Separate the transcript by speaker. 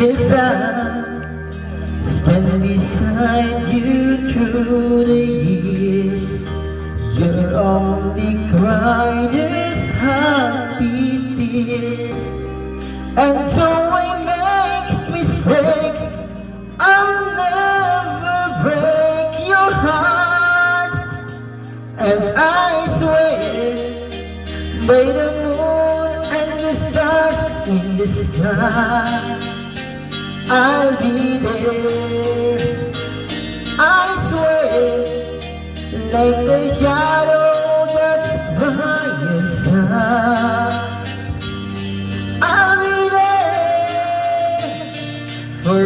Speaker 1: 'Cause I stand beside you through the years. Your only cry is happy tears. And though I make mistakes, I'll never break your heart. And I swear by the moon and the stars in the sky, I'll be there. I swear, like the shadow that's by your side, I'll be there for